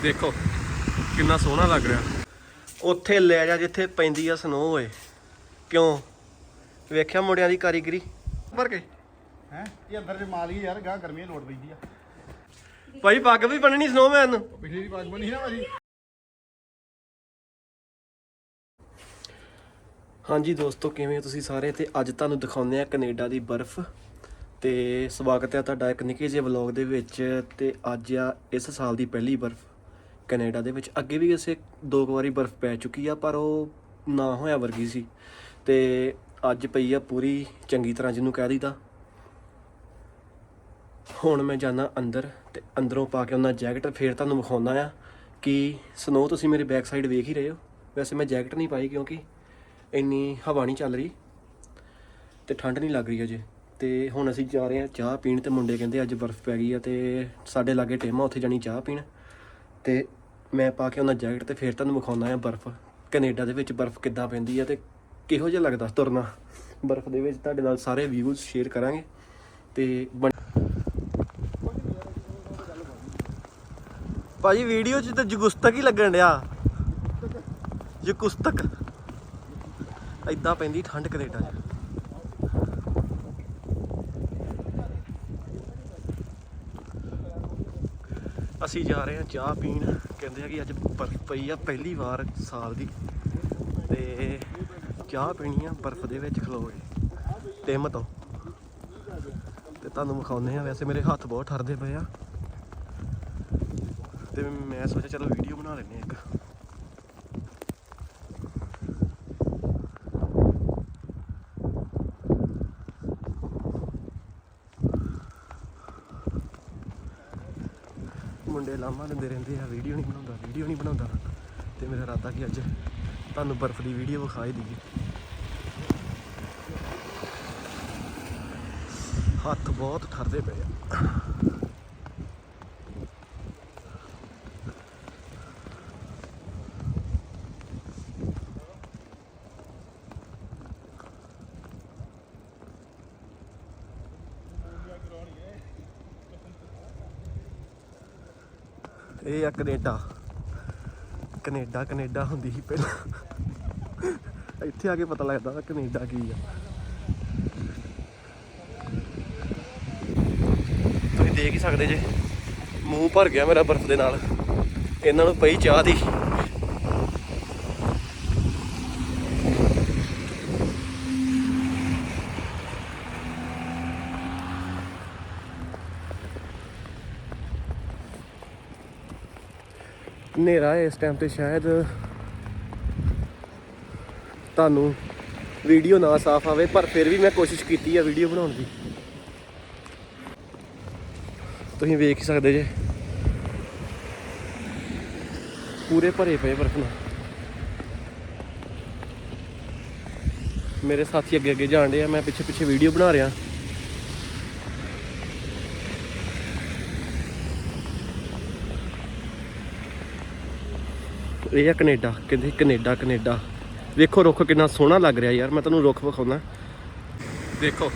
देखो कितना सोहना लग रहा। उत्थे ले जा जिथे पैंदी आ स्नो होए। क्यों वेख्या मुंडियां दी कारीगरी भर के हैं ये अंदर जे माल ही यार गा गर्मी लोड पैंदी आ भाई पग भी बननी स्नोमैन। पिछली बात बनी ना भाजी। हाँ जी दोस्तों किवें हो तुसीं सारे ते अज तुहानूं दिखाउने आ कनेडा दी बर्फ ते स्वागत है तुहाडा एक निक्के ਜਿਹੇ ਵਲੌਗ ਦੇ ਵਿੱਚ। ਤੇ ਅੱਜ ਆ ਇਸ ਸਾਲ ਦੀ ਪਹਿਲੀ ਬਰਫ਼ ਕੈਨੇਡਾ ਦੇ ਵਿੱਚ। ਅੱਗੇ ਵੀ ਅਸੀਂ ਦੋ ਕੁ ਵਾਰੀ ਬਰਫ਼ ਪੈ ਚੁੱਕੀ ਆ ਪਰ ਉਹ ਨਾ ਹੋਇਆ ਵਰਗੀ ਸੀ ਤੇ ਅੱਜ ਪਈ ਆ ਪੂਰੀ ਚੰਗੀ ਤਰ੍ਹਾਂ ਜਿਹਨੂੰ ਕਹਿ ਦਈਦਾ। ਹੁਣ ਮੈਂ ਜਾਣਾ ਅੰਦਰ ਤੇ ਅੰਦਰੋਂ ਪਾ ਕੇ ਉਹਨਾਂ ਜੈਕਟ ਫੇਰ ਤੁਹਾਨੂੰ ਵਿਖਾਉਣਾ ਆ ਕਿ ਸਨੋ ਤੁਸੀਂ ਮੇਰੇ ਬੈਕ ਸਾਈਡ ਵੇਖ ਹੀ ਰਹੇ ਹੋ। ਵੈਸੇ ਮੈਂ ਜੈਕਟ ਨਹੀਂ ਪਾਈ ਕਿਉਂਕਿ ਇੰਨੀ ਹਵਾ ਨਹੀਂ ਚੱਲ ਰਹੀ ਤੇ ਠੰਡ ਨਹੀਂ ਲੱਗ ਰਹੀ ਅਜੇ। ਤੇ ਹੁਣ ਅਸੀਂ ਜਾ ਰਹੇ ਹਾਂ ਚਾਹ ਪੀਣ ਤੇ ਮੁੰਡੇ ਕਹਿੰਦੇ ਅੱਜ ਬਰਫ਼ ਪੈ ਗਈ ਆ ਤੇ ਸਾਡੇ ਲਾਗੇ ਟੇਮਾ ਉੱਥੇ ਜਾਣੀ ਚਾਹ ਪੀਣ। ਤੇ ਮੈਂ ਪਾ ਕੇ ਉਹਨਾਂ ਜੈਕਟ ਤੇ ਫਿਰ ਤੁਹਾਨੂੰ ਵਿਖਾਉਣਾ ਆ ਬਰਫ਼ ਕੈਨੇਡਾ ਦੇ ਵਿੱਚ ਬਰਫ਼ ਕਿੱਦਾਂ ਪੈਂਦੀ ਆ ਤੇ ਕਿਹੋ ਜਿਹਾ ਲੱਗਦਾ ਤੁਰਨਾ ਬਰਫ਼ ਦੇ ਵਿੱਚ। ਤੁਹਾਡੇ ਨਾਲ ਸਾਰੇ ਵਿਊਜ਼ ਸ਼ੇਅਰ ਕਰਾਂਗੇ ਤੇ ਭਾਜੀ ਵੀਡੀਓ 'ਚ ਤਾਂ ਜਗੁਸਤਕ ਹੀ ਲੱਗਣ ਡਿਆ। ਜਗੁਸਤਕ ਏਦਾਂ ਪੈਂਦੀ ਠੰਡ ਕੈਨੇਡਾ 'ਚ। ਅਸੀਂ ਜਾ ਰਹੇ ਹਾਂ ਚਾਹ ਪੀਣ। ਕਹਿੰਦੇ ਆ ਕਿ ਅੱਜ ਬਰਫ਼ ਪਈ ਆ ਪਹਿਲੀ ਵਾਰ ਸਾਲ ਦੀ ਤੇ ਚਾਹ ਪੀਣੀ ਆ ਬਰਫ਼ ਦੇ ਵਿੱਚ ਖਲੋ ਕੇ ਟਿਮ ਤੋਂ। ਤੇ ਤੁਹਾਨੂੰ ਵਿਖਾਉਂਦੇ ਆ। ਵੈਸੇ ਮੇਰੇ ਹੱਥ ਬਹੁਤ ਠਰਦੇ ਪਏ ਆ ਤੇ ਮੈਂ ਸੋਚਿਆ ਚਲੋ ਵੀਡੀਓ ਬਣਾ ਲੈਂਦੇ ਇੱਕ। ਮੁੰਡੇ ਲਾਮਾ ਦਿੰਦੇ ਰਹਿੰਦੇ ਆ ਵੀਡੀਓ ਨਹੀਂ ਬਣਾਉਂਦਾ ਤੇ ਮੇਰਾ ਇਰਾਦਾ ਕਿ ਅੱਜ ਤੁਹਾਨੂੰ ਬਰਫ਼ ਦੀ ਵੀਡੀਓ ਵਿਖਾ ਹੀ ਦਈਏ। ਹੱਥ ਬਹੁਤ ਠਰਦੇ ਪਏ ਆ। ਇਹ ਆ ਕੈਨੇਡਾ ਹੁੰਦੀ ਸੀ ਪਹਿਲਾਂ। ਇੱਥੇ ਆ ਕੇ ਪਤਾ ਲੱਗਦਾ ਵਾ ਕੈਨੇਡਾ ਕੀ ਆ। ਤੁਸੀਂ ਦੇਖ ਹੀ ਸਕਦੇ ਜੇ ਮੂੰਹ ਭਰ ਗਿਆ ਮੇਰਾ ਬਰਫ਼ ਦੇ ਨਾਲ। ਇਹਨਾਂ ਨੂੰ ਪਈ ਚਾਹ ਦੀ। ਹਨੇਰਾ ਇਸ ਟਾਈਮ ਤੇ ਸ਼ਾਇਦ ਤੁਹਾਨੂੰ ਵੀਡੀਓ ਨਾ ਸਾਫ਼ ਆਵੇ ਪਰ ਫਿਰ ਵੀ ਮੈਂ ਕੋਸ਼ਿਸ਼ ਕੀਤੀ ਆ ਵੀਡੀਓ ਬਣਾਉਣ ਦੀ। ਤੁਸੀਂ ਵੇਖ ਹੀ ਸਕਦੇ ਜੇ ਪੂਰੇ ਭਰੇ ਪਏ ਬਰਫ਼ ਨਾਲ। ਮੇਰੇ ਸਾਥੀ ਅੱਗੇ ਅੱਗੇ ਜਾਣ ਡੇ ਆ, ਮੈਂ ਪਿੱਛੇ ਪਿੱਛੇ ਵੀਡੀਓ ਬਣਾ ਰਿਹਾ। ਇਹ ਆ ਕੈਨੇਡਾ। ਕਹਿੰਦੇ ਕੈਨੇਡਾ ਵੇਖੋ ਰੁੱਖ ਕਿੰਨਾ ਸੋਹਣਾ ਲੱਗ ਰਿਹਾ ਯਾਰ। ਮੈਂ ਤੁਹਾਨੂੰ ਰੁੱਖ ਵਿਖਾਉਣਾ। ਦੇਖੋ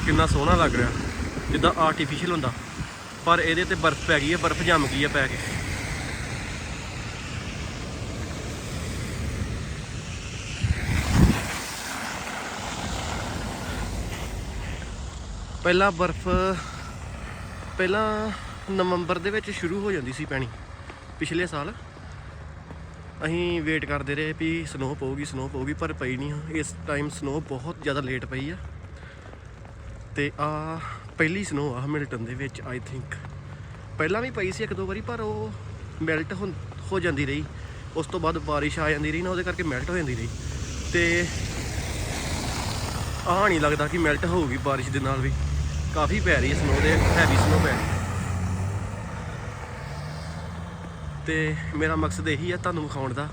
ਕਿੰਨਾ ਸੋਹਣਾ ਲੱਗ ਰਿਹਾ ਜਿੱਦਾਂ ਆਰਟੀਫਿਸ਼ੀਅਲ ਹੁੰਦਾ ਪਰ ਇਹਦੇ ਤੇ ਬਰਫ਼ ਪੈ ਗਈ ਹੈ। ਬਰਫ਼ ਜੰਮ ਗਈ ਹੈ ਪੈ ਕੇ। ਪਹਿਲਾਂ ਨਵੰਬਰ ਦੇ ਵਿੱਚ ਸ਼ੁਰੂ ਹੋ ਜਾਂਦੀ ਸੀ ਪੈਣੀ। ਪਿਛਲੇ ਸਾਲ ਅਸੀਂ ਵੇਟ ਕਰਦੇ ਰਹੇ ਵੀ ਸਨੋ ਪਊਗੀ ਪਰ ਪਈ ਨਹੀਂ। ਇਸ ਟਾਈਮ ਸਨੋ ਬਹੁਤ ਜ਼ਿਆਦਾ ਲੇਟ ਪਈ ਆ ਤੇ ਆ ਪਹਿਲੀ ਸਨੋ ਆ ਮਿਲਟਨ ਦੇ ਵਿੱਚ। ਆਈ ਥਿੰਕ ਪਹਿਲਾਂ ਵੀ ਪਈ ਸੀ ਇੱਕ ਦੋ ਵਾਰੀ ਪਰ ਉਹ ਮੈਲਟ ਹੋ ਜਾਂਦੀ ਰਹੀ। ਉਸ ਤੋਂ ਬਾਅਦ ਬਾਰਿਸ਼ ਆ ਜਾਂਦੀ ਰਹੀ ਨਾ, ਉਹਦੇ ਕਰਕੇ ਮੈਲਟ ਹੋ ਜਾਂਦੀ ਰਹੀ। ਤੇ ਆਹ ਨਹੀਂ ਲੱਗਦਾ ਕਿ ਮੈਲਟ ਹੋਊਗੀ ਬਾਰਿਸ਼ ਦੇ ਨਾਲ ਵੀ। ਕਾਫੀ ਪੈ ਰਹੀ ਹੈ ਸਨੋ ਦੇ, ਹੈਵੀ ਸਨੋ ਪੈ ਰਹੀ। ਤੇ ਮੇਰਾ ਮਕਸਦ ਇਹੀ ਆ ਤੁਹਾਨੂੰ ਵਿਖਾਉਣ ਦਾ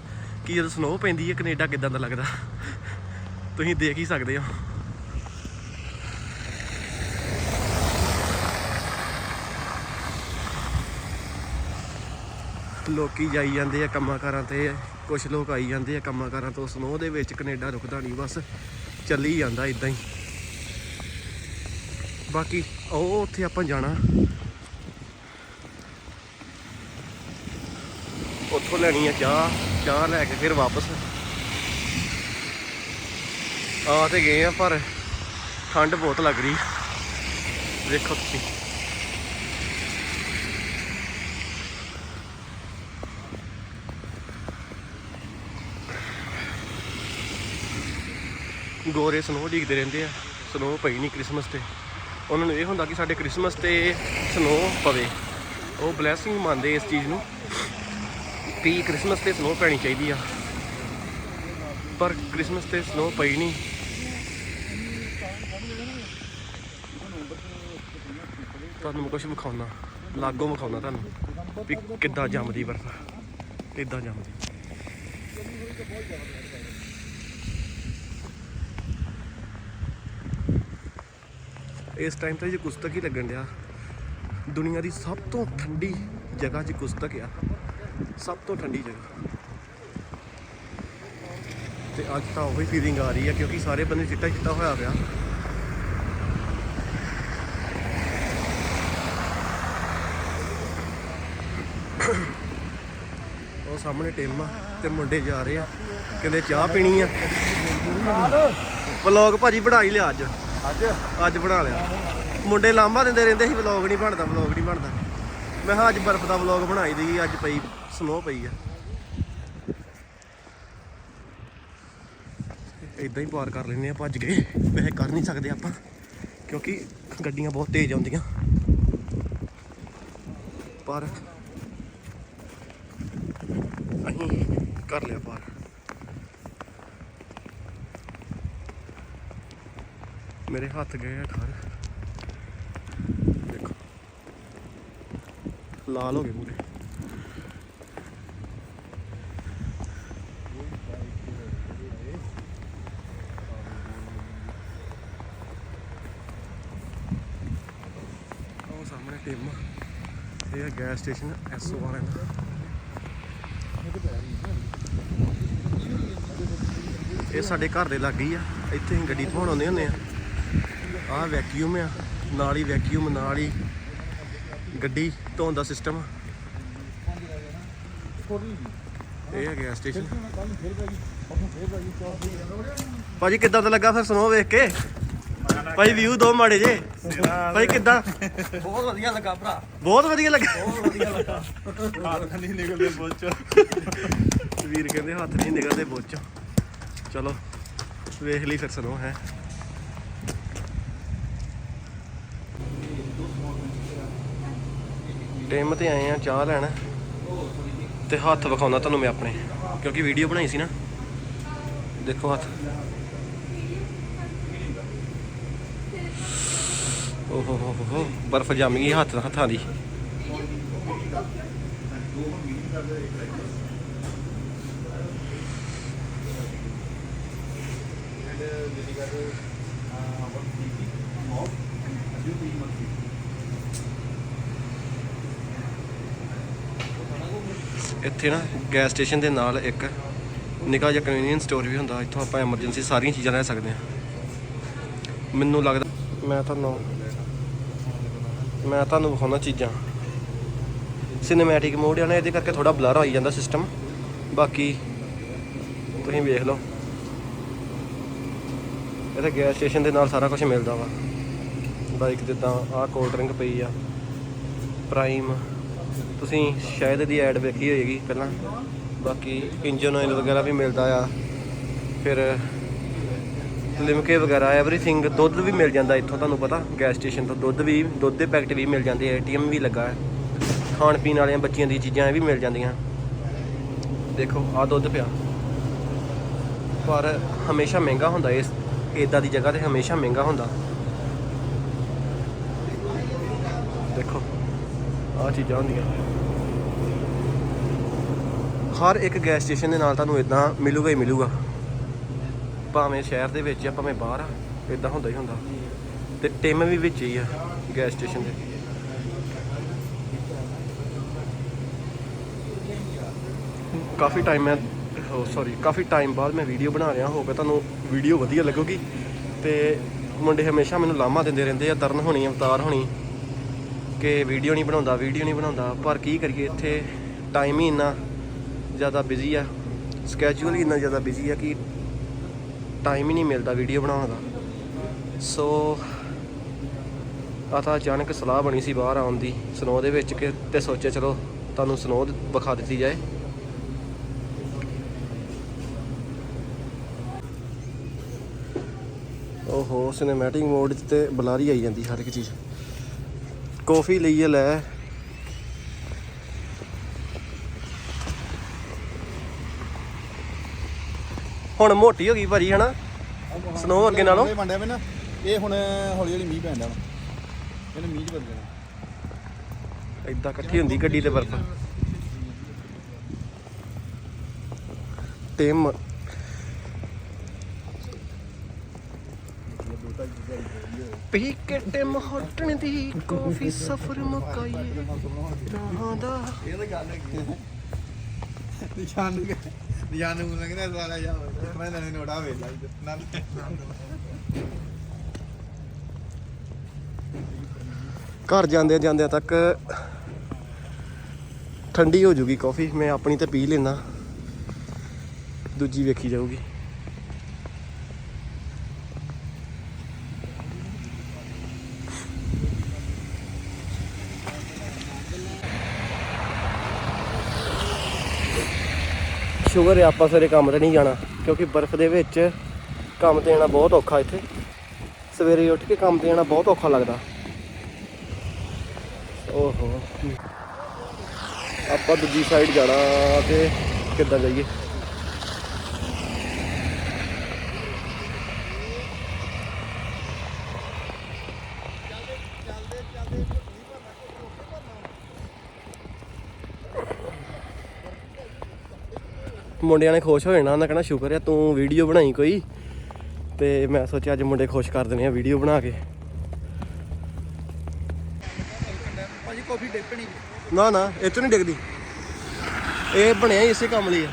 ਕਿ ਜਦੋਂ ਸਨੋ ਪੈਂਦੀ ਹੈ ਕੈਨੇਡਾ ਕਿੱਦਾਂ ਦਾ ਲੱਗਦਾ। ਤੁਸੀਂ ਦੇਖ ਹੀ ਸਕਦੇ ਹੋ। ਲੋਕੀ ਜਾਈ ਜਾਂਦੇ ਆ ਕੰਮਾਂ ਕਾਰਾਂ ਤੇ, ਕੁਛ ਲੋਕ ਆਈ ਜਾਂਦੇ ਆ ਕੰਮਾਂ ਕਾਰਾਂ ਤੋਂ। ਸਨੋ ਦੇ ਵਿੱਚ ਕੈਨੇਡਾ ਰੁਕਦਾ ਨਹੀਂ, ਬਸ ਚੱਲੀ ਜਾਂਦਾ ਇੱਦਾਂ ਹੀ। ਬਾਕੀ ਉਹ ਉੱਥੇ ਆਪਾਂ ਜਾਣਾ ਉੱਥੋਂ ਲੈਣੀ ਆ ਚਾਹ ਲੈ ਕੇ ਫਿਰ ਵਾਪਸ ਆ ਤੇ ਗਏ ਆ, ਪਰ ਠੰਡ ਬਹੁਤ ਲੱਗ ਰਹੀ ਵੇਖੋ ਤੁਸੀਂ। ਗੋਰੇ ਸਨੋ ਡੀਕਦੇ ਰਹਿੰਦੇ ਆ, ਸਨੋ ਪਈ ਨਹੀਂ ਕ੍ਰਿਸਮਸ ਤੇ। ਉਹਨਾਂ ਨੂੰ ਇਹ ਹੁੰਦਾ ਕਿ ਸਾਡੇ ਕ੍ਰਿਸਮਸ ਤੇ ਸਨੋ ਪਵੇ, ਉਹ ਬਲੈਸਿੰਗ ਮੰਨਦੇ ਇਸ ਚੀਜ਼ ਨੂੰ ਕਿ ਕ੍ਰਿਸਮਸ ਤੇ ਸਨੋ ਪੈਣੀ ਚਾਹੀਦੀ ਆ, ਪਰ ਕ੍ਰਿਸਮਸ ਤੇ ਸਨੋ ਪਈ ਨਹੀਂ। ਤੁਹਾਨੂੰ ਮੈਂ ਕੁਛ ਵਿਖਾਉਣਾ, ਲਾਗੋਂ ਵਿਖਾਉਣਾ ਤੁਹਾਨੂੰ ਵੀ ਕਿੱਦਾਂ ਜੰਮਦੀ ਬਰਫ਼, ਕਿੱਦਾਂ ਜੰਮਦੀ। ਇਸ ਟਾਈਮ ਤੇ ਜਕੁਸਤਕ ਹੀ ਲੱਗਣ ਡਿਆ। ਦੁਨੀਆ ਦੀ ਸਭ ਤੋਂ ਠੰਡੀ ਜਗ੍ਹਾ ਜਕੁਸਤਕ ਆ, ਸਭ ਤੋਂ ਠੰਡੀ ਜਗ੍ਹਾ। ਤੇ ਅੱਜ ਤਾਂ ਉਹੀ ਫੀਲਿੰਗ ਆ ਰਹੀ ਆ ਕਿਉਂਕਿ ਸਾਰੇ ਬੰਦੇ ਚਿੱਟਾ ਹੋਇਆ ਪਿਆ। ਉਹ ਸਾਹਮਣੇ ਟੀਮ ਆ ਤੇ ਮੁੰਡੇ ਜਾ ਰਹੇ ਆ, ਕਹਿੰਦੇ ਚਾਹ ਪੀਣੀ ਆ। ਵਲੌਗ ਭਾਜੀ ਬਣਾ ਹੀ ਲਿਆ ਅੱਜ ਬਣਾ ਲਿਆ। ਮੁੰਡੇ ਲਾਂਭਾ ਦਿੰਦੇ ਰਹਿੰਦੇ ਸੀ ਵਲੌਗ ਨਹੀਂ ਬਣਦਾ। ਮੈਂ ਕਿਹਾ ਅੱਜ ਬਰਫ਼ ਦਾ ਵਲੌਗ ਬਣਾਈ ਦੀ, ਅੱਜ ਪਈ ਸਨੋ ਪਈ ਆ। ਇਦਾਂ ਹੀ ਪਾਰ ਕਰ ਲੈਂਦੇ ਆ ਭੱਜ ਕੇ, ਵੈਸੇ ਕਰ ਨਹੀਂ ਸਕਦੇ ਆਪਾਂ ਕਿਉਂਕਿ ਗੱਡੀਆਂ ਬਹੁਤ ਤੇਜ਼ ਆਉਂਦੀਆਂ, ਪਰ ਅਸੀਂ ਕਰ ਲਿਆ ਪਾਰ। ਮੇਰੇ ਹੱਥ ਗਏ ਆ ਠਰ, ਦੇਖੋ ਲਾਲ ਹੋ ਗਏ ਪੂਰੇ। ਉਹ ਸਾਹਮਣੇ ਟੀਮ, ਇਹ ਹੈ ਗੈਸ ਸਟੇਸ਼ਨ ਐਸਓ ਵਾਲਿਆਂ ਦਾ। ਇਹ ਸਾਡੇ ਘਰ ਦੇ ਲਾਗੇ ਹੀ ਆ, ਇੱਥੇ ਅਸੀਂ ਗੱਡੀ ਧੋਣ ਆਉਂਦੇ ਹੁੰਦੇ ਆ। ਆਹ ਵੈਕਿਊਮ ਆ, ਨਾਲ ਹੀ ਵੈਕਿਊਮ, ਨਾਲ ਹੀ ਗੱਡੀ ਧੋਣ ਦਾ ਸਿਸਟਮ। ਇਹ ਹੈ ਗੈਸ ਸਟੇਸ਼ਨ। ਭਾਜੀ ਕਿੱਦਾਂ ਦਾ ਲੱਗਾ ਫਿਰ ਸਨੋ ਵੇਖ ਕੇ? ਭਾਈ ਵਿਊ ਦੋ ਮਾੜੇ ਜੇ ਭਾਈ, ਕਿੱਦਾਂ? ਬਹੁਤ ਵਧੀਆ ਲੱਗਾ ਭਰਾ, ਬਹੁਤ ਵਧੀਆ ਲੱਗਾ। ਹੱਥ ਨਹੀਂ ਨਿਕਲਦੇ ਬੋਚ। ਵੀਰ ਕਹਿੰਦੇ ਹੱਥ ਨਹੀਂ ਨਿਕਲਦੇ ਬੋਚ। ਚਲੋ ਵੇਖ ਲਈ ਫਿਰ ਸਨੋ ਹੈ। ਟਾਈਮ ਤੇ ਆਏ ਆ ਚਾਹ ਲੈਣ, ਤੇ ਹੱਥ ਵਿਖਾਉਣਾ ਤੁਹਾਨੂੰ ਮੈਂ ਆਪਣੇ, ਕਿਉਂਕਿ ਵੀਡੀਓ ਬਣਾਈ ਸੀ ਨਾ। ਦੇਖੋ ਹੱਥ, ਓਹੋ ਹੋ ਬਰਫ਼ ਜੰਮ ਗਈ ਹੱਥਾਂ ਦੀ। ਇੱਥੇ ਨਾ ਗੈਸ ਸਟੇਸ਼ਨ ਦੇ ਨਾਲ ਇੱਕ ਨਿੱਕਾ ਜਿਹਾ ਕਨਵੀਨੀਅੰਸ ਸਟੋਰ ਵੀ ਹੁੰਦਾ, ਇੱਥੋਂ ਆਪਾਂ ਐਮਰਜੈਂਸੀ ਸਾਰੀਆਂ ਚੀਜ਼ਾਂ ਲੈ ਸਕਦੇ ਹਾਂ। ਮੈਨੂੰ ਲੱਗਦਾ ਮੈਂ ਤੁਹਾਨੂੰ ਵਿਖਾਉਣਾ ਚੀਜ਼ਾਂ। ਸਿਨੇਮੈਟਿਕ ਮੋਡ ਆ ਨਾ, ਇਹਦੇ ਕਰਕੇ ਥੋੜਾ ਬਲਰ ਹੋਈ ਜਾਂਦਾ ਸਿਸਟਮ, ਬਾਕੀ ਤੁਸੀਂ ਵੇਖ ਲਓ। ਇੱਥੇ ਗੈਸ ਸਟੇਸ਼ਨ ਦੇ ਨਾਲ ਸਾਰਾ ਕੁਝ ਮਿਲਦਾ ਵਾ, ਬਾਈਕ ਜਿੱਦਾਂ ਆਹ ਕੋਲਡ ਡਰਿੰਕ ਪਈ ਆ ਪ੍ਰਾਈਮ, ਤੁਸੀਂ ਸ਼ਾਇਦ ਇਹਦੀ ਐਡ ਵੇਖੀ ਹੋਏਗੀ ਪਹਿਲਾਂ। ਬਾਕੀ ਇੰਜਨ ਆਇਲ ਵਗੈਰਾ ਵੀ ਮਿਲਦਾ ਆ, ਫਿਰ ਲਿਮਕੇ ਵਗੈਰਾ ਐਵਰੀਥਿੰਗ। ਦੁੱਧ ਵੀ ਮਿਲ ਜਾਂਦਾ ਇੱਥੋਂ, ਤੁਹਾਨੂੰ ਪਤਾ ਗੈਸ ਸਟੇਸ਼ਨ ਤੋਂ ਦੁੱਧ ਦੇ ਪੈਕਟ ਵੀ ਮਿਲ ਜਾਂਦੇ। ATM ਵੀ ਲੱਗਾ ਹੈ, ਖਾਣ ਪੀਣ ਵਾਲੀਆਂ ਬੱਚਿਆਂ ਦੀ ਚੀਜ਼ਾਂ ਇਹ ਵੀ ਮਿਲ ਜਾਂਦੀਆਂ। ਦੇਖੋ ਆਹ ਦੁੱਧ ਪਿਆ, ਪਰ ਹਮੇਸ਼ਾ ਮਹਿੰਗਾ ਹੁੰਦਾ। ਇੱਦਾਂ ਦੀ ਜਗ੍ਹਾ ਤੇ ਹਮੇਸ਼ਾ ਮਹਿੰਗਾ ਹੁੰਦਾ। ਦੇਖੋ ਆਹ ਚੀਜ਼ਾਂ ਹੁੰਦੀਆਂ। ਹਰ ਇੱਕ ਗੈਸ ਸਟੇਸ਼ਨ ਦੇ ਨਾਲ ਤੁਹਾਨੂੰ ਇੱਦਾਂ ਮਿਲੂਗਾ ਹੀ ਮਿਲੂਗਾ, ਭਾਵੇਂ ਸ਼ਹਿਰ ਦੇ ਵਿੱਚ ਆ ਭਾਵੇਂ ਬਾਹਰ ਆ, ਇੱਦਾਂ ਹੁੰਦਾ ਹੀ ਹੁੰਦਾ। ਤੇ ਟਿਮ ਵੀ ਵਿੱਚ ਹੀ ਆ ਗੈਸ ਸਟੇਸ਼ਨ ਦੇ। ਕਾਫੀ ਟਾਈਮ ਬਾਅਦ ਮੈਂ ਵੀਡੀਓ ਬਣਾ ਰਿਹਾ, ਹੋਊਗਾ ਤੁਹਾਨੂੰ ਵੀਡੀਓ ਵਧੀਆ ਲੱਗੂਗੀ। ਤੇ ਮੁੰਡੇ ਹਮੇਸ਼ਾ ਮੈਨੂੰ ਲਾਮਾ ਦਿੰਦੇ ਰਹਿੰਦੇ ਆ, ਤਰਨ ਹੋਣੀ, ਅਵਤਾਰ ਹੋਣੀ, ਕਿ ਵੀਡੀਓ ਨਹੀਂ ਬਣਾਉਂਦਾ। ਪਰ ਕੀ ਕਰੀਏ, ਇੱਥੇ ਟਾਈਮ ਹੀ ਇੰਨਾ ਜ਼ਿਆਦਾ ਬਿਜ਼ੀ ਆ, ਸਕੈਜੂਅਲ ਹੀ ਇੰਨਾ ਜ਼ਿਆਦਾ ਬਿਜ਼ੀ ਆ ਕਿ ਟਾਈਮ ਹੀ ਨਹੀਂ ਮਿਲਦਾ ਵੀਡੀਓ ਬਣਾਉਣ ਦਾ। ਸੋ ਆ ਤਾਂ ਅਚਾਨਕ ਸਲਾਹ ਬਣੀ ਸੀ ਬਾਹਰ ਆਉਣ ਦੀ ਸਨੋ ਦੇ ਵਿੱਚ ਕਿ ਤੇ ਸੋਚਿਆ ਚਲੋ ਤੁਹਾਨੂੰ ਸਨੋ ਵਿਖਾ ਦਿੱਤੀ ਜਾਏ। ਓਹੋ ਸਿਨੇਮੈਟਿਕ ਮੋਡ 'ਚ ਤੇ ਬੁਲਾਰੀ ਆਈ ਜਾਂਦੀ ਹਰ ਇੱਕ ਚੀਜ਼। ਕੌਫੀ ਲਈਏ ਲੈ। ਹੁਣ ਮੋਟੀ ਹੋ ਗਈ ਭਾਜੀ ਹਨਾ ਸਨੋ ਅੱਗੇ ਨਾਲੋਂ। ਵੰਡਿਆ ਮੈਂ ਨਾ ਇਹ ਹੁਣ ਹੌਲੀ ਹੌਲੀ ਮੀਂਹ ਪੈਂਦਾ ਵਾ, ਇਹਨੇ ਮੀਂਹ ਚ ਬਦਲ ਜਾਣਾ। ਏਦਾਂ ਇਕੱਠੀ ਹੁੰਦੀ ਗੱਡੀ ਤੇ ਬਰਫ਼। ਟਿਮ ਪੀ ਕੇ ਟਿਮ ਹਟਣ ਦੀ ਕਾਫੀ ਸਫਰ ਮੁਕਾਈਏ ਰਾਹਾਂ ਦਾ। ਇਹ ਤਾਂ ਗੱਲ ਹੈ ਨਿਸ਼ਾਨ ਨੂੰ ਲੱਗਦਾ ਸਾਰਾ ਜਾ ਮੈਂ ਤਾਂ ਨੋੜਾ ਵੇਖ ਲਾ ਨਾਲ। ਘਰ ਜਾਂਦੇ ਜਾਂਦਿਆਂ ਤੱਕ ਠੰਡੀ ਹੋ ਜੂਗੀ ਕਾਫੀ। ਮੈਂ ਆਪਣੀ ਤੇ ਪੀ ਲੈਣਾ, ਦੂਜੀ ਵੇਖੀ ਜਾਊਗੀ। ਸ਼ੁਗਰ ਹੈ ਆਪਾਂ ਸਵੇਰੇ ਕੰਮ ਤੇ ਨਹੀਂ ਜਾਣਾ ਕਿਉਂਕਿ ਬਰਫ਼ ਦੇ ਵਿੱਚ ਕੰਮ ਤੇ ਜਾਣਾ ਬਹੁਤ ਔਖਾ। ਇੱਥੇ ਸਵੇਰੇ ਉੱਠ ਕੇ ਕੰਮ ਤੇ ਜਾਣਾ ਬਹੁਤ ਔਖਾ ਲੱਗਦਾ। ਓਹੋ ਆਪਾਂ ਦੂਜੀ ਸਾਈਡ ਜਾਣਾ ਤੇ ਕਿੱਦਾਂ ਜਾਈਏ? ਮੁੰਡਿਆਂ ਨੇ ਖੁਸ਼ ਹੋ ਜਾਣਾ, ਉਹਨਾਂ ਕਹਿਣਾ ਸ਼ੁਕਰ ਆ ਤੂੰ ਵੀਡੀਓ ਬਣਾਈ ਕੋਈ। ਤੇ ਮੈਂ ਸੋਚਿਆ ਅੱਜ ਮੁੰਡੇ ਖੁਸ਼ ਕਰ ਦੇਣੇ ਆ ਵੀਡੀਓ ਬਣਾ ਕੇ। ਭਾਜੀ ਕਾਫੀ ਡਿੱਪਣੀ ਨਾ ਨਾ ਇਹ ਤੋਂ ਨਹੀਂ ਡਿੱਗਦੀ, ਇਹ ਬਣਿਆ ਹੀ ਇਸੇ ਕੰਮ ਲਈ ਆ।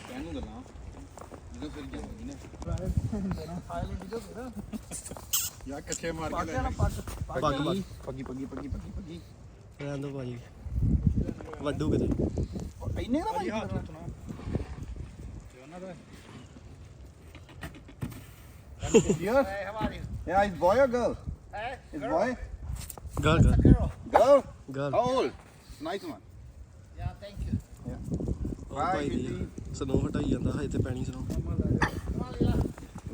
ਕਹਿਣ ਨੂੰ ਗੱਲਾਂ ਜਦੋਂ ਫਿਰ ਜਾਂਦੀ ਨੇ ਯਾ ਕੱਚੇ ਮਾਰ ਕੇ ਲੈ ਪੱਗੀ ਰਹਿਣ ਦੋ ਭਾਜੀ, ਵੱਡੂ ਕਿਤੇ ਇੰਨੇ ਦਾ ਭਾਈ ਹੱਥ ਉੱਠਣਾ ਤੇ ਉਹਨਾਂ ਦਾ Here? Yeah, is boy or girl? Is boy? ਗਲ Girl? ਗਲ How old? Nice one. ਉਹ ਭਾਈ ਦੀ ਸਨੋ ਹਟਾਈ ਜਾਂਦਾ ਹਜੇ ਤੇ ਪੈਣੀ ਸਨੋ।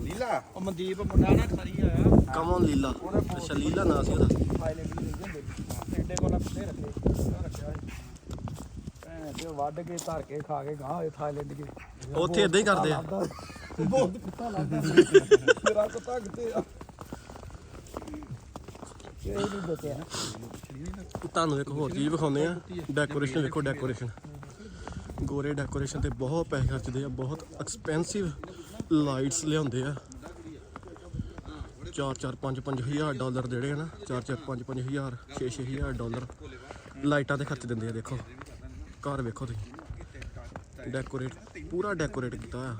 ਲੀਲਾ ਉਹ ਮਨਦੀਪ ਮੁੰਡਾ ਨਾ ਖਰੀ ਆਇਆ ਕਮਨ ਲੀਲਾ, ਅੱਛਾ ਲੀਲਾ ਨਾਂ ਸੀ ਉਹਦਾ। ਥਾਈਲੈਂਡ ਦੀ ਰਹਿੰਦੇ ਹੁੰਦੇ ਸੀ ਐਡੇ ਕੋਲ ਪੱਤੇ ਰੱਖਿਆ ਸੀ ਭੈਣ ਤੇ ਵੱਢ ਕੇ ਧਰ ਕੇ ਖਾ ਕੇ ਗਾਂ ਹੋਏ ਥਾਈਲੈਂਡ ਦੇ। ਉੱਥੇ ਇਦਾਂ ਹੀ ਕਰਦੇ ਆ। ਬਹੁਤ ਕੁੱਤਾ ਲੱਗਦਾ ਮੇਰਾ ਕੁੱਤਾ ਕਿੱਥੇ ਆ ਇਹ ਨਹੀਂ ਬਚਿਆ। ਤੁਹਾਨੂੰ ਇੱਕ ਹੋਰ ਚੀਜ਼ ਵਿਖਾਉਂਦੇ ਆ, ਡੈਕੋਰੇਸ਼ਨ ਵੇਖੋ। ਡੈਕੋਰੇਸ਼ਨ ਗੋਰੇ ਡੈਕੋਰੇਸ਼ਨ ਤੇ ਬਹੁਤ ਪੈਸੇ ਖਰਚਦੇ ਆ, ਬਹੁਤ ਐਕਸਪੈਂਸਿਵ ਲਾਈਟਸ ਲਿਆਉਂਦੇ ਆ। 4-4 5-5 ਹਜ਼ਾਰ ਡਾਲਰ ਜਿਹੜੇ ਆ ਨਾ, 4-4 5-5 ਹਜ਼ਾਰ 6-6 ਹਜ਼ਾਰ ਡਾਲਰ ਲਾਈਟਾਂ ਤੇ ਖਰਚ ਦਿੰਦੇ ਆ। ਦੇਖੋ ਘਰ ਵੇਖੋ ਤੁਸੀਂ, ਡੈਕੋਰੇਟ ਪੂਰਾ ਡੈਕੋਰੇਟ ਕੀਤਾ ਆ।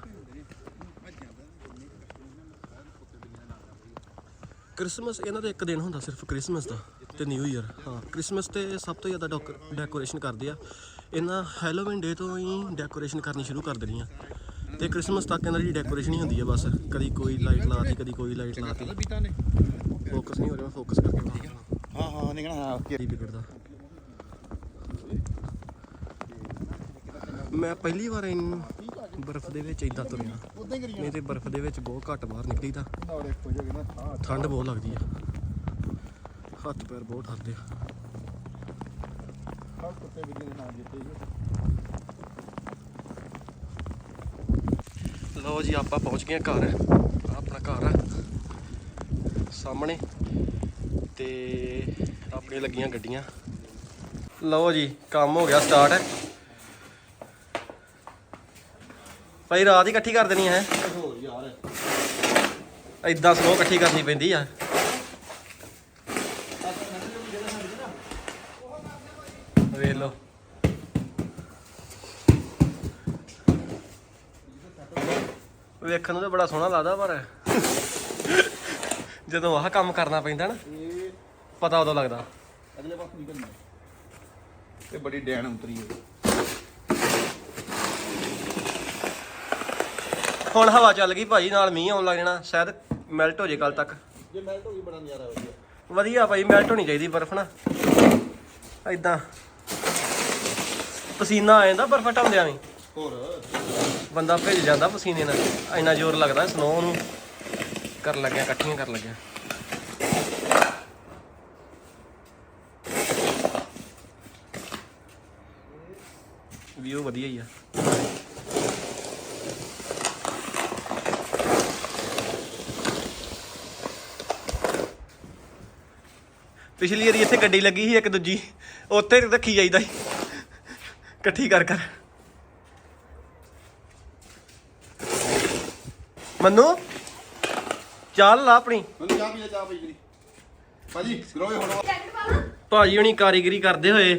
ਕ੍ਰਿਸਮਸ ਇਹਨਾਂ ਦਾ ਇੱਕ ਦਿਨ ਹੁੰਦਾ ਸਿਰਫ, ਕ੍ਰਿਸਮਸ ਦਾ ਤੇ ਨਿਊ ਈਅਰ। ਹਾਂ ਕ੍ਰਿਸਮਸ ਤੇ ਸਭ ਤੋਂ ਜ਼ਿਆਦਾ ਡੈਕੋਰੇਸ਼ਨ ਕਰਦੇ ਆ। ਇਹਨਾਂ ਹੈਲੋਵੀਨ ਡੇ ਤੋਂ ਹੀ ਡੈਕੋਰੇਸ਼ਨ ਕਰਨੀ ਸ਼ੁਰੂ ਕਰ ਦੇਣੀ ਆ ਤੇ ਕ੍ਰਿਸਮਸ ਤੱਕ ਇਹਨਾਂ ਦੀ ਡੈਕੋਰੇਸ਼ਨ ਹੀ ਹੁੰਦੀ ਆ ਬਸ। ਕਦੀ ਕੋਈ ਲਾਈਟ ਲਾਤੀ, ਕਦੀ ਕੋਈ ਲਾਈਟ ਲਾਤੀ। ਫੋਕਸ ਨਹੀਂ ਹੋ ਰਿਹਾ, ਫੋਕਸ ਕਰਕੇ ਠੀਕ ਆ। ਹਾਂ ਨਿਕਲਣਾ ਹਾਂ ਓਕੇ ਵਿਗੜਦਾ। ਮੈਂ ਪਹਿਲੀ ਵਾਰ ਬਰਫ਼ ਦੇ ਵਿੱਚ ਇਦਾਂ ਤੁਰਿਆ, ਉਦਾਂ ਹੀ ਕਰੀ ਨਹੀਂ ਤੇ ਬਰਫ਼ ਦੇ ਵਿੱਚ ਬਹੁਤ ਘੱਟ ਬਾਹਰ ਨਿਕਲੀਦਾ। ਨਾਲੇ ਹੋ ਜਾਗੇ ਨਾ ਠੰਡ ਬਹੁਤ ਲੱਗਦੀ ਆ, ਹੱਥ ਪੈਰ ਬਹੁਤ ਠਰਦੇ ਆ। ਸਭ ਕੁੱਤੇ ਵੀ ਦੇ ਨਾਲ ਜਿੱਤੇ ਲਓ ਜੀ ਆਪਾਂ ਪਹੁੰਚ ਗਏ ਘਰ। ਆਹ ਆਪਣਾ ਘਰ ਆ ਸਾਹਮਣੇ ਤੇ ਆਪਣੀਆਂ ਲੱਗੀਆਂ ਗੱਡੀਆਂ। ਲਓ ਜੀ ਕੰਮ ਹੋ ਗਿਆ ਸਟਾਰਟ। ਭਾਈ ਰਾਤ ਹੀ ਇਕੱਠੀ ਕਰ ਦੇਣੀ ਹੈ ਹੋਰ ਯਾਰ ਏਦਾਂ ਸਨੋ ਇਕੱਠੀ ਕਰਨੀ ਪੈਂਦੀ ਆ ਵੇਖ ਲਓ ਵੇਖਣ ਨੂੰ ਤਾਂ ਬੜਾ ਸੋਹਣਾ ਲੱਗਦਾ ਪਰ ਜਦੋਂ ਆਹ ਕੰਮ ਕਰਨਾ ਪੈਂਦਾ ਨਾ ਇਹ ਪਤਾ ਉਦੋਂ ਲੱਗਦਾ ਅਗਲੇ ਪਾਸੇ ਨਿਕਲਣਾ ਤੇ ਬੜੀ ਡੈਣ ਉਤਰੀ ਹੈ ਹੁਣ ਹਵਾ ਚੱਲ ਗਈ ਭਾਈ ਨਾਲ ਮੀਂਹ ਆਉਣ ਲੱਗ ਜਾਣਾ ਸ਼ਾਇਦ ਮੈਲਟ ਹੋ ਜੇ ਕੱਲ ਤੱਕ ਜੇ ਮੈਲਟ ਹੋ ਗਈ ਬੜਾ ਨਜ਼ਾਰਾ ਵਧੀਆ ਵਧੀਆ ਭਾਈ ਮੈਲਟ ਹੋਣੀ ਚਾਹੀਦੀ ਬਰਫ਼ ਨਾ ਏਦਾਂ ਪਸੀਨਾ ਆ ਜਾਂਦਾ ਬਰਫ਼ ਹਟਾਉਂਦਿਆਂ ਵੀ ਹੋਰ ਬੰਦਾ ਭਿੱਜ ਜਾਂਦਾ ਪਸੀਨੇ ਨਾਲ ਇੰਨਾ ਜ਼ੋਰ ਲੱਗਦਾ ਸਨੋ ਨੂੰ ਕਰਨ ਲੱਗਿਆ ਇਕੱਠੀਆਂ ਕਰਨ ਲੱਗਿਆ ਵਿਊ ਵਧੀਆ ਹੀ ਆ ਪਿਛਲੀ ਵਾਰੀ ਇੱਥੇ ਗੱਡੀ ਲੱਗੀ ਸੀ ਇੱਕ ਦੂਜੀ ਉੱਥੇ ਰੱਖੀ ਜਾਈਦਾ ਸੀ ਇਕੱਠੀ ਕਰ ਕਰ ਮੰਨੂ ਚੱਲ ਲਾ ਆਪਣੀ ਮੈਨੂੰ ਚਾਹ ਪੀ ਲੈ ਚਾਹ ਪੀ ਗਰੀ ਭਾਜੀ ਗਰੋਏ ਹੁਣ ਭਾਜੀ ਹੁਣੀ ਕਾਰੀਗਰੀ ਕਰਦੇ ਹੋਏ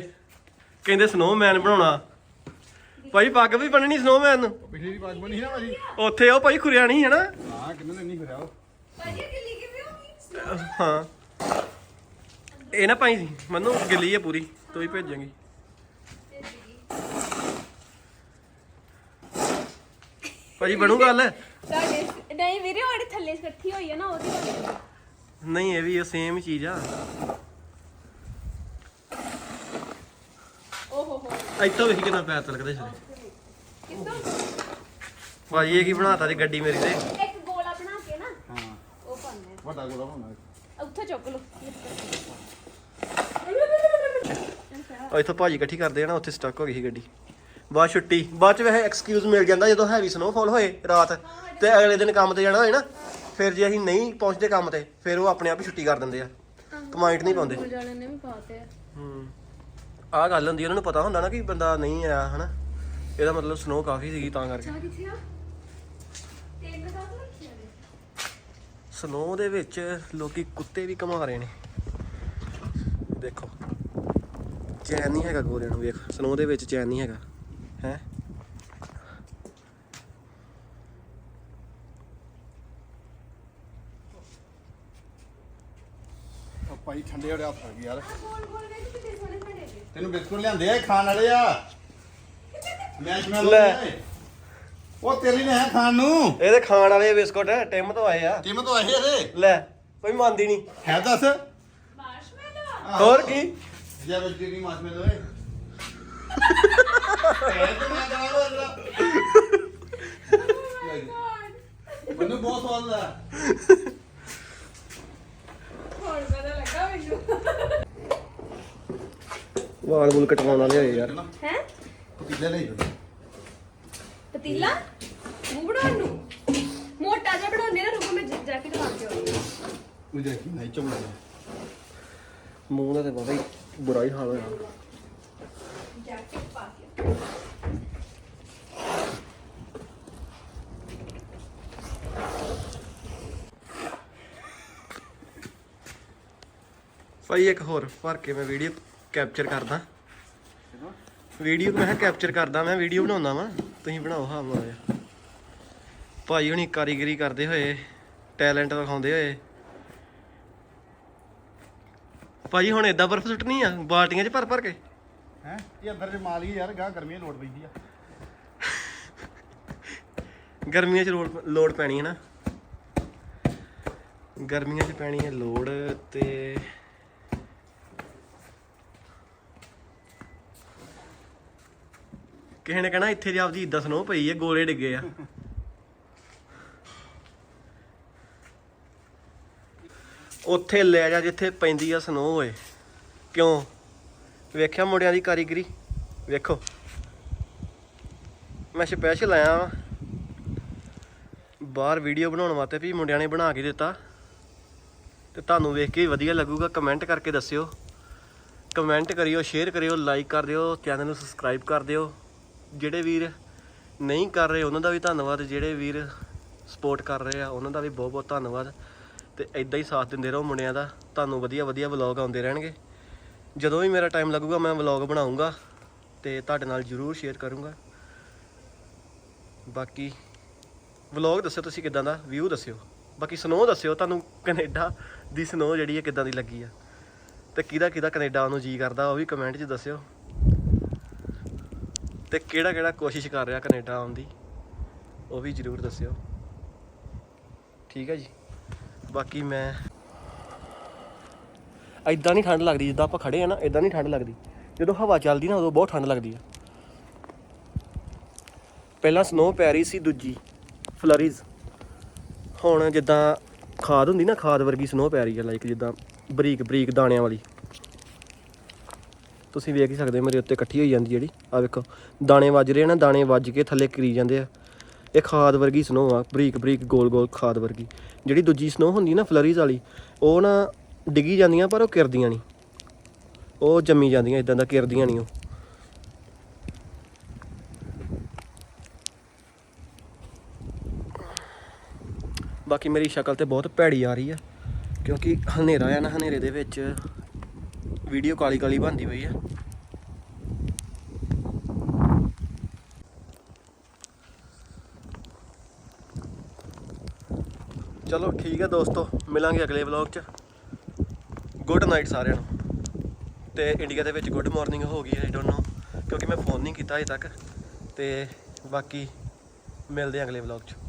ਕਹਿੰਦੇ ਸਨੋਮੈਨ ਬਣਾਉਣਾ ਭਾਈ ਪੱਗ ਵੀ ਬੰਨਣੀ ਸਨੋਮੈਨ ਨੂੰ ਪਿਛਲੀ ਵਾਰ ਬਣੀ ਸੀ ਨਾ ਭਾਜੀ ਉੱਥੇ ਉਹ ਭਾਈ ਖੁਰਿਆ ਨਹੀਂ ਹੈ ਨਾ ਹਾਂ ਕਿੰਨੇ ਦਿਨ ਨਹੀਂ ਫਿਰਿਆ ਉਹ ਭਾਜੀ ਦਿੱਲੀ ਕਿਵੇਂ ਹੋ ਗਈ ਹਾਂ ਇਹ ਨਾ ਭਾਈ ਮੰਨੂ ਗਿੱਲੀ ਹੈ ਪੂਰੀ ਤੂੰ ਹੀ ਭੇਜਾਂਗੀ ਭਾਜੀ ਬਣੂ ਗੱਲ ਤੁਹਾਡੇ ਨਹੀਂ ਵੀਰੇ ਉਹਦੇ ਥੱਲੇ ਇਕੱਠੀ ਹੋਈ ਹੈ ਨਾ ਉਹਦੀ ਗੱਲ ਨਹੀਂ ਇਹ ਵੀ ਸੇਮ ਹੀ ਚੀਜ਼ ਆ ਓਹੋ ਹੋ ਇੱਥੋਂ ਵੇਖੀ ਕਿੰਨਾ ਪੈਰ ਤਲਕਦੇ ਸੀ ਕਿੱਦਾਂ ਭਾਜੀ ਇਹ ਕੀ ਬਣਾਤਾ ਜੀ ਗੱਡੀ ਮੇਰੀ ਤੇ ਇੱਕ ਗੋਲਾ ਬਣਾ ਕੇ ਨਾ ਹਾਂ ਉਹ ਪਾਉਂਦੇ ਵੱਡਾ ਗੋਲਾ ਹੋਣਾ ਉੱਥੇ ਚੁੱਕ ਲਓ ਉਹ ਇੱਥੋਂ ਭਾਜੀ ਇਕੱਠੀ ਕਰਦੇ ਆ ਨਾ ਉੱਥੇ ਸਟਕ ਹੋ ਗਈ ਸੀ ਗੱਡੀ ਬਾਅਦ ਛੁੱਟੀ ਬਾਅਦ ਚ ਵੈਸੇ ਐਕਸਕਿਊਜ਼ ਮਿਲ ਜਾਂਦਾ ਜਦੋਂ ਹੈਵੀ ਸਨੋਫਾਲ ਹੋਏ ਰਾਤ ਤੇ ਅਗਲੇ ਦਿਨ ਕੰਮ ਤੇ ਜਾਣਾ ਹੋਏ ਨਾ ਫਿਰ ਜੇ ਅਸੀਂ ਨਹੀਂ ਪਹੁੰਚਦੇ ਕੰਮ ਤੇ ਫਿਰ ਉਹ ਆਪਣੇ ਆਪ ਹੀ ਛੁੱਟੀ ਕਰ ਦਿੰਦੇ ਆ ਕਮਾਈਟ ਨਹੀਂ ਪਾਉਂਦੇ ਜਾਣੇ ਨੇ ਵੀ ਪਾਤੇ ਆ ਆਹ ਗੱਲ ਹੁੰਦੀ ਉਹਨਾਂ ਨੂੰ ਪਤਾ ਹੁੰਦਾ ਨਾ ਕਿ ਬੰਦਾ ਨਹੀਂ ਆਇਆ ਹਨਾ ਇਹਦਾ ਮਤਲਬ ਸਨੋ ਕਾਫੀ ਸੀਗੀ ਤਾਂ ਕਰਕੇ ਚਾਹ ਕਿੱਥੇ ਆ ਤੇਲ ਦਾ ਤਾਂ ਰੱਖਿਆ ਨੇ ਸਨੋ ਦੇ ਵਿੱਚ ਲੋਕੀ ਕੁੱਤੇ ਵੀ ਘੁਮਾ ਰਹੇ ਨੇ ਦੇਖੋ ਚੈਨ ਨਹੀਂ ਹੈਗਾ ਗੋਰਿਆਂ ਨੂੰ ਵੇਖ ਸਨੋ ਦੇ ਵਿੱਚ ਚੈਨ ਨਹੀਂ ਹੈਗਾ ਹੈ ਉਹ ਭਾਈ ਠੰਡੇ ਹੋੜੇ ਹੱਥ ਆ ਗਏ ਯਾਰ ਗੋਲ ਗੋਲ ਵੇਖ ਕਿਤੇ ਸੋਹਣੇ ਬਣੇ ਨੇ ਤੈਨੂੰ ਬਿਸਕੁਟ ਲਿਆਂਦੇ ਆ ਇਹ ਖਾਣ ਵਾਲੇ ਆ ਮੈਸ਼ਮੈਲੋ ਲੈ। ਉਹ ਤੇਰੀ ਨੇ ਹੈ ਖਾਣ ਨੂੰ ਇਹਦੇ ਖਾਣ ਵਾਲੇ ਬਿਸਕੁਟ ਟਿਮ ਤੋਂ ਆਏ ਆ ਕਿਵੇਂ ਤੋਂ ਆਏ ਇਹਦੇ ਲੈ ਕੋਈ ਮੰਨਦੀ ਨਹੀਂ ਹੈ ਦੱਸ ਮਾਰਸ਼ਮੈਲੋ ਹੋਰ ਕੀ ਜੇ ਬੱਚੇ ਦੀ ਮਾਸ਼ਮੈਲੋ ਏ ਇਹ ਤਾਂ ਮੈਂ ਜਾਣਾ ਮੈਨੂੰ ਬਹੁਤ ਸਵਾਦ ਲੱਗਾ ਹੋਰ ਪਤਾ ਲੱਗਾ ਮੈਨੂੰ ਵਾਲ ਵੂਲ ਕਟਵਾਉਣ ਵਾਲੇ ਹੋਏ ਯਾਰ ਹੈ ਪਤੀਲੇ ਲਈ ਪਤੀਲਾ ਮੂੰਹ ਬਣਾਉਣ ਨੂੰ ਮੋਟਾ ਜਿਹਾ ਬਣਾਉਂਦੇ ਨਾ ਰੁਕੋ ਮੈਂ ਜੈਕਟ ਪਾ ਕੇ ਆਉਂਦੀ ਹਾਂ ਉਹ ਦੇਖੀ ਨਹੀਂ ਚਮੜਾ ਮੂੰਹ ਦਾ ਤੇ ਬਾਬਾ ਹੀ ਬੁਰਾ ਹੀ ਹਾਲ ਹੋਇਆ ਜੈਕਟ ਪਾ ਕੇ ਭਾਈ ਇੱਕ ਹੋਰ ਭਰ ਕੇ ਮੈਂ ਵੀਡੀਓ ਕੈਪਚਰ ਕਰਦਾ ਵੀਡੀਓ ਮੈਂ ਕੈਪਚਰ ਕਰਦਾ ਮੈਂ ਵੀਡੀਓ ਬਣਾਉਂਦਾ ਵਾਂ ਤੁਸੀਂ ਬਣਾਓ ਹਾਂ ਮਾਰਿਆ ਭਾਈ ਹੁਣੀ ਕਾਰੀਗਰੀ ਕਰਦੇ ਹੋਏ ਟੈਲੈਂਟ ਦਿਖਾਉਂਦੇ ਹੋਏ ਭਾਜੀ ਹੁਣ ਏਦਾਂ ਬਰਫ਼ ਸੁੱਟਣੀ ਆ ਬਾਲਟੀਆਂ 'ਚ ਭਰ ਭਰ ਕੇ ਹੈ ਇਹ ਅੰਦਰ ਜੇ ਮਾਲ ਹੀ ਯਾਰ ਗਾਂ ਗਰਮੀਆਂ ਲੋੜ ਪੈਂਦੀ ਆ ਗਰਮੀਆਂ 'ਚ ਲੋੜ ਪੈਣੀ ਹੈ ਨਾ ਗਰਮੀਆਂ 'ਚ ਪੈਣੀ ਹੈ ਲੋੜ ਤੇ ਕਿਸੇ ਨੇ ਕਹਿਣਾ ਇੱਥੇ ਜੇ ਆਪਦੀ ਇੱਦਾਂ ਸਨੋ ਪਈ ਹੈ ਗੋਲੇ ਡਿੱਗੇ ਆ ਉੱਥੇ ਲੈ ਜਾ ਜਿੱਥੇ ਪੈਂਦੀ ਆ ਸਨੋ ਹੋਏ ਕਿਉਂ ਵੇਖਿਆ ਮੁੰਡਿਆਂ ਦੀ ਕਾਰੀਗਰੀ ਵੇਖੋ ਮੈਂ ਸਪੈਸ਼ਲ ਆਇਆ ਵਾਂ ਬਾਹਰ ਵੀਡੀਓ ਬਣਾਉਣ ਵਾਸਤੇ ਵੀ ਮੁੰਡਿਆਂ ਨੇ ਬਣਾ ਕੇ ਦਿੱਤਾ ਤੇ ਤੁਹਾਨੂੰ ਵੇਖ ਕੇ ਵਧੀਆ ਲੱਗੂਗਾ ਕਮੈਂਟ ਕਰਕੇ ਦੱਸਿਓ ਕਮੈਂਟ ਕਰਿਓ ਸ਼ੇਅਰ ਕਰਿਓ ਲਾਈਕ ਕਰ ਦਿਓ ਚੈਨਲ ਨੂੰ ਸਬਸਕ੍ਰਾਈਬ ਕਰ ਦਿਓ ਜਿਹੜੇ ਵੀਰ ਨਹੀਂ ਕਰ ਰਹੇ ਉਹਨਾਂ ਦਾ ਵੀ ਧੰਨਵਾਦ, ਜਿਹੜੇ ਵੀਰ ਸਪੋਰਟ ਕਰ ਰਹੇ ਆ ਉਹਨਾਂ ਦਾ ਵੀ ਬਹੁਤ ਬਹੁਤ ਧੰਨਵਾਦ। ਤੇ ਇਦਾਂ ਹੀ ਸਾਥ ਦਿੰਦੇ ਰਹੋ ਮੁੰਡਿਆਂ ਦਾ, ਤੁਹਾਨੂੰ ਵਧੀਆ ਵਧੀਆ ਵਲੌਗ ਆਉਂਦੇ ਰਹਿਣਗੇ। ਜਦੋਂ ਵੀ ਮੇਰਾ ਟਾਈਮ ਲੱਗੂਗਾ ਮੈਂ ਵਲੌਗ ਬਣਾਉਂਗਾ ਤੇ ਤੁਹਾਡੇ ਨਾਲ ਜ਼ਰੂਰ ਸ਼ੇਅਰ ਕਰੂੰਗਾ। ਬਾਕੀ ਵਲੌਗ ਦੱਸਿਓ ਤੁਸੀਂ ਕਿੱਦਾਂ ਦਾ, ਵਿਊ ਦੱਸਿਓ। ਬਾਕੀ ਸਨੋ ਦੱਸਿਓ ਤੁਹਾਨੂੰ ਕੈਨੇਡਾ ਦੀ ਸਨੋ ਜਿਹੜੀ ਹੈ ਕਿੱਦਾਂ ਦੀ ਲੱਗੀ ਆ, ਤੇ ਕਿਹਦਾ ਕੈਨੇਡਾ ਨੂੰ ਜੀ ਕਰਦਾ ਉਹ ਵੀ ਕਮੈਂਟ 'ਚ ਦੱਸਿਓ। ਤੇ ਕਿਹੜਾ ਕੋਸ਼ਿਸ਼ ਕਰ ਰਿਹਾ ਕੈਨੇਡਾ ਆਉਣ ਦੀ ਉਹ ਵੀ ਜ਼ਰੂਰ ਦੱਸਿਓ। ਠੀਕ ਹੈ ਜੀ। ਬਾਕੀ ਮੈਂ ਇਦਾਂ ਨਹੀਂ ਠੰਡ ਲੱਗਦੀ ਜਿੱਦਾਂ ਆਪਾਂ ਖੜੇ ਆ ਨਾ, ਇਦਾਂ ਨਹੀਂ ਠੰਡ ਲੱਗਦੀ। ਜਦੋਂ ਹਵਾ ਚੱਲਦੀ ਨਾ ਉਦੋਂ ਬਹੁਤ ਠੰਡ ਲੱਗਦੀ ਆ। ਪਹਿਲਾਂ ਸਨੋ ਪੈ ਰਹੀ ਸੀ ਦੂਜੀ ਫਲਰੀਜ਼, ਹੁਣ ਜਿੱਦਾਂ ਖਾਦ ਹੁੰਦੀ ਨਾ, ਖਾਦ ਵਰਗੀ ਸਨੋ ਪੈ ਰਹੀ ਹੈ, ਲਾਈਕ ਜਿੱਦਾਂ ਬਰੀਕ ਬਰੀਕ ਦਾਣਿਆਂ ਵਾਲੀ। ਤੁਸੀਂ ਵੇਖ ਹੀ ਸਕਦੇ ਹੋ ਮੇਰੇ ਉੱਤੇ ਇਕੱਠੀ ਹੋਈ ਜਾਂਦੀ ਜਿਹੜੀ, ਆ ਵੇਖੋ ਦਾਣੇ ਵੱਜ ਰਹੇ ਨਾ, ਦਾਣੇ ਵੱਜ ਕੇ ਥੱਲੇ ਕਰੀ ਜਾਂਦੇ ਆ। ਇਹ ਖਾਦ ਵਰਗੀ ਸਨੋ ਆ, ਬਰੀਕ ਬਰੀਕ ਗੋਲ ਗੋਲ ਖਾਦ ਵਰਗੀ। ਜਿਹੜੀ ਦੂਜੀ ਸਨੋ ਹੁੰਦੀ ਨਾ ਫਲਰੀਜ਼ ਵਾਲੀ, ਉਹ ਨਾ ਡਿੱਗੀ ਜਾਂਦੀਆਂ ਪਰ ਉਹ ਕਿਰਦੀਆਂ ਨਹੀਂ, ਉਹ ਜੰਮੀ ਜਾਂਦੀਆਂ, ਇਦਾਂ ਦਾ ਕਿਰਦੀਆਂ ਨਹੀਂ ਉਹ। ਬਾਕੀ ਮੇਰੀ ਸ਼ਕਲ ਤੇ ਬਹੁਤ ਭੈੜੀ ਆ ਰਹੀ ਆ ਕਿਉਂਕਿ ਹਨੇਰਾ ਆ ਨਾ, ਹਨੇਰੇ ਦੇ ਵਿੱਚ ਵੀਡੀਓ ਕਾਲੀ ਕਾਲੀ ਬਣਦੀ ਪਈ ਆ। ਚਲੋ ਠੀਕ ਹੈ ਦੋਸਤੋ, ਮਿਲਾਂਗੇ ਅਗਲੇ ਵਲੌਗ 'ਚ। ਗੁੱਡ ਨਾਈਟ ਸਾਰਿਆਂ ਨੂੰ। ਤੇ ਇੰਡੀਆ ਦੇ ਵਿੱਚ ਗੁੱਡ ਮਾਰਨਿੰਗ ਹੋ ਗਈ ਹੈ, ਆਈ ਡੋਂਟ ਨੋ, ਕਿਉਂਕਿ ਮੈਂ ਫੋਨ ਨਹੀਂ ਕੀਤਾ ਅਜੇ ਤੱਕ। ਤੇ ਬਾਕੀ ਮਿਲਦੇ ਹਾਂ ਅਗਲੇ ਵਲੌਗ 'ਚ।